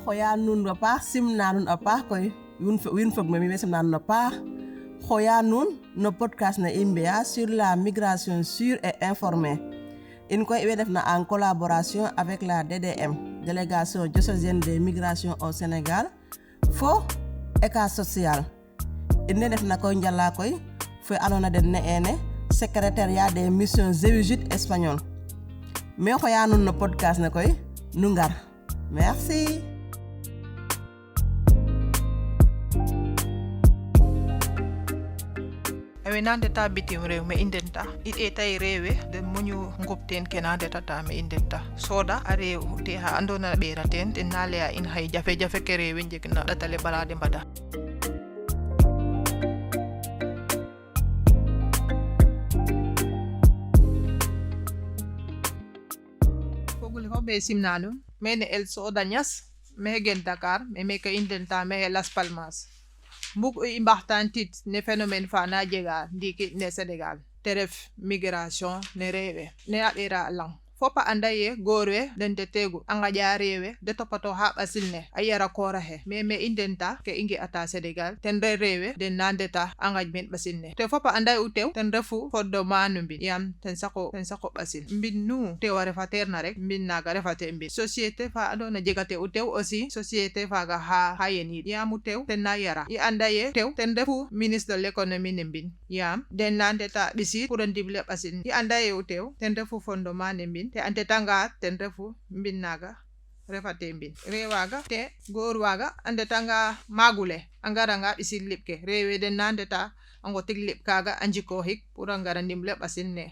Khoya nun bapa simna nun apa koy win fog me simna nun apa Khoya nun no podcast na imbea sur la migration sûre et informée. In koy def na en collaboration avec la DDM, délégation diocésaine des migrations au Sénégal, fo eka social. In def na koy njalla koy fo anona den ne ene secrétariat des missions jésuites espagnoles. Mais Khoya nun no podcast na koy nungar. Merci. Ewe nande ta bitim rew me indenta ite tay rewe de muñu ngopten kenande tata me indenta soda are te ha andona beraten den nale ya in hay jafe jafe ke rewe jekna datale balade mbada fogule ko be simnanu mene el sodañas me gen Dakar me ka indenta me Las Palmas mbug i mbaxtantit ne phénomène fa na jega ndiki ne Sénégal teref migration ne rewe ne adira lang fopa andaye gorwe den de tegu anga ja rewe de topato ha basilne ayara kora he me indenta ke ingi ata Sénégal ten rewe den nandeta anga men basilne te fopa anday utew ten refu foddo manu bi yam ten sako basil mbin nu te ware faterna rek mbin naga refate mbin société fa adona jegate utew aussi société fa ga ha yeni yam utew ten na yara i andaye tew ten refu ministre de l'économie ne mbin yam den nandeta bisi pour ndible basil i andaye utew ten refu fondo manu mbin te ante tanga ten refu mbin naga refate mbin rewaga te gor waga ande tanga magule angaranga isil lipke rewe den nandeta ango tiglip kaga anjiko hik pura ngara ndimle basinne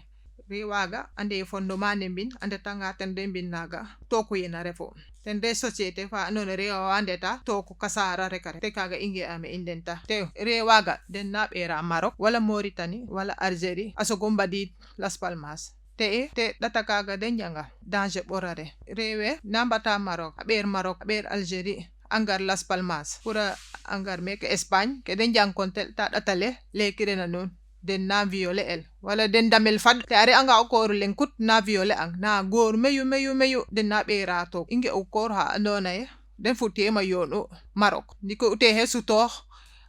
rewaga ande fondement ne mbin ande tanga ten de mbin naga toku yena refo ten de société fa non rewa andeta toku kasara rekare te kaga inge ame indenta te rewaga den nabera Maroc wala Mauritanie wala Algérie asogomba di Las Palmas te data kaga den janga danger borare rewe nambata Maroc aber Algérie angar Las Palmas pura angar mek Espagne ke den jang kontel ta datale le kirena non den na viole el wala den damel fad te are anga okor lenkut na viole ang na gor meyu den na bera to inge okor ha andona e den futi ma yono Maroc niko ute he suto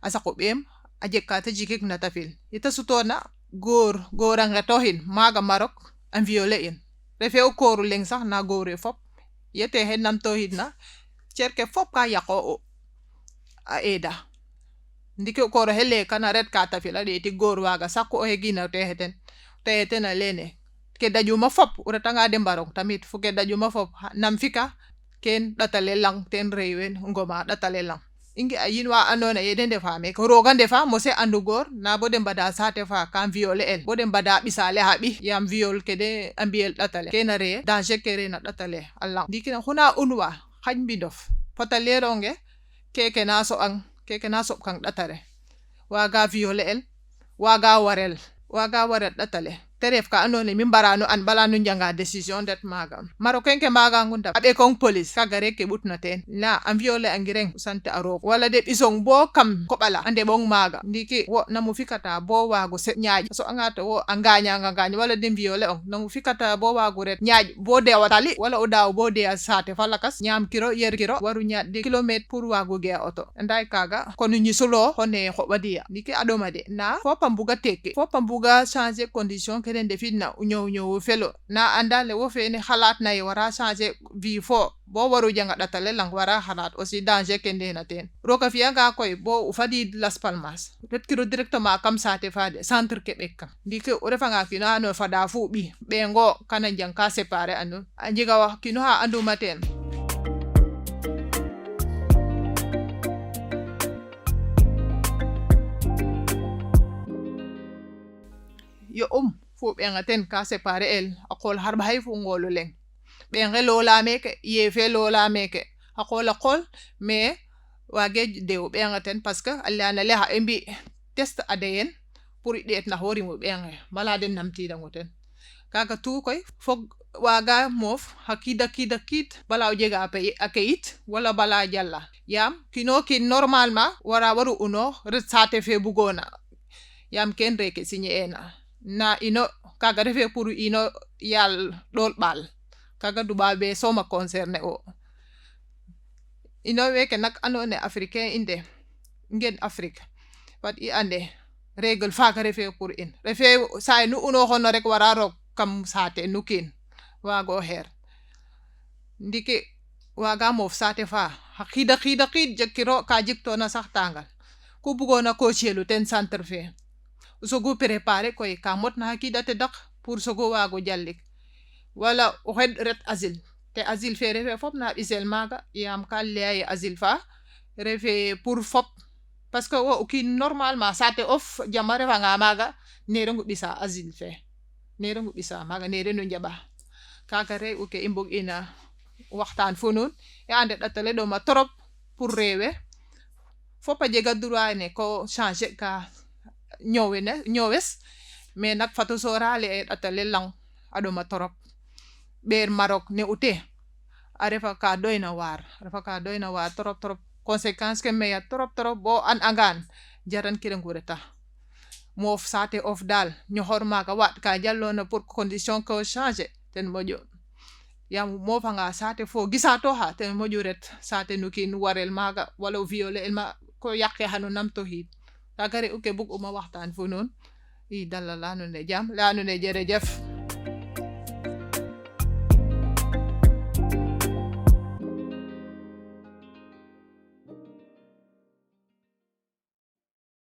asako bem ajeka ta jikik na tafil ita sutona gor anga tohin maga Maroc an viole in refe o koru leng sax na gore fop yete he nam to hidna cerke fop ka yako a eda ndike o koru hele kana red kata fila de ti gor waga sakko o he gina te heten alene ke dajuma fop uratanga de barok tamit fu ke dajuma fop nam fika ken datale lang ten rewen ngoma datale lang ingi ayinwa anona yeden defa me ko rogan defa mo se andu gor na bodem bada sate fa kan viole el bodem bada bisale habi yam viol kede ambiel datale kenare danger kere na datale allah dikina khuna unwa khajbi dof potaleronge keke na so kan datare waga viole el waga warel datale teref ka anone min barano an balanu janga décision det maga marocain ke maga ngunda abe kon police kaga reke butna ten na am viole angireng sante aro wala de isong bo kam ko bala ande bong maga ndiki wo namu fikata bo wago se nyaaji so angata wo anganya wala de viole on namu fikata bo wago ret nyaaji bo de watali wala o daw bo de sate falakas nyam kiro yer kiro waru nyaade kilomètre pour wago ge auto nday kaga konu ni solo hone ko wadiya ndiki adoma de na fo pambuga changer condition keden defina unyo felo na andale wo fene halat na wara changer vi fo bo waru janga datale lang wara halat aussi danger kende na ten roka fianga koy bo ufadi Las Palmas ret kiro directement kam sate fade centre Québec dike o refanga kino no fada fu bi bengo kana janka séparé anu anjiga wax kino ha andu maten yo fu benga ten ka séparé el akol harba hay fu ngolo leng benga lola meke yefe lola meke akol mais wage dew benga ten parce que alla na leha embi test ADN pour det na hori mo benga malade namti dango ten kaga tu koy fog waga mof hakida kid bala jega akait wala bala jalla yam kino ki normalement waru uno resate fe bugona yam ken reke signé ena na ino kaga refe pour ino yal dol bal kaga dubabe soma concerné o ino weke nak andone africain inde ngen Afrique wat i ande règle faaka refe pour in refe say nu uno xono rek wara roog kam saate nu kiin waago xeer ndiki waaga moof saate fa xa xiid jegkiro ka jiktoona sax tangal ku bugoona ko cielu ten centre fe o sogo préparer koy ka motna xa qiid a tadak pour sogo waago jalik wala o xed ret asile te asile fe refe fop na ɓisel maaga yaam ka laya ye asile fa refe pour fop parce que wo o kiin normalement saate of jam a refanga maaga neerango ɓisa asile fe neerango ɓisa maaga neereno njaɓa kaaga re'u ke i mbug'ina waxtaan fo nuun i ande ƭat ale ɗoma trop pour rewe fop a jega droit ne ko changer ka ñoowes mais nak fat o sorale e ƭat ale lang a ɗoma trop ɓeer Maroc ne u te a refa ka doyna waar trop conséquence ke meya trop bo an angan jaran kirango reta moof saate of daal ñoxor maaga waaɗ ka jalona pour condition ko changer ten moƴu yaam o moofanga saate fo gisatoxa ten moƴu ret saate nu kiin warel maaga wala o violer el ma ko yaqe xano namtoxiid kaaga re'u ke bug'uma waxtaan fo nuun i dalala nuun e jam laya nuun e jerejef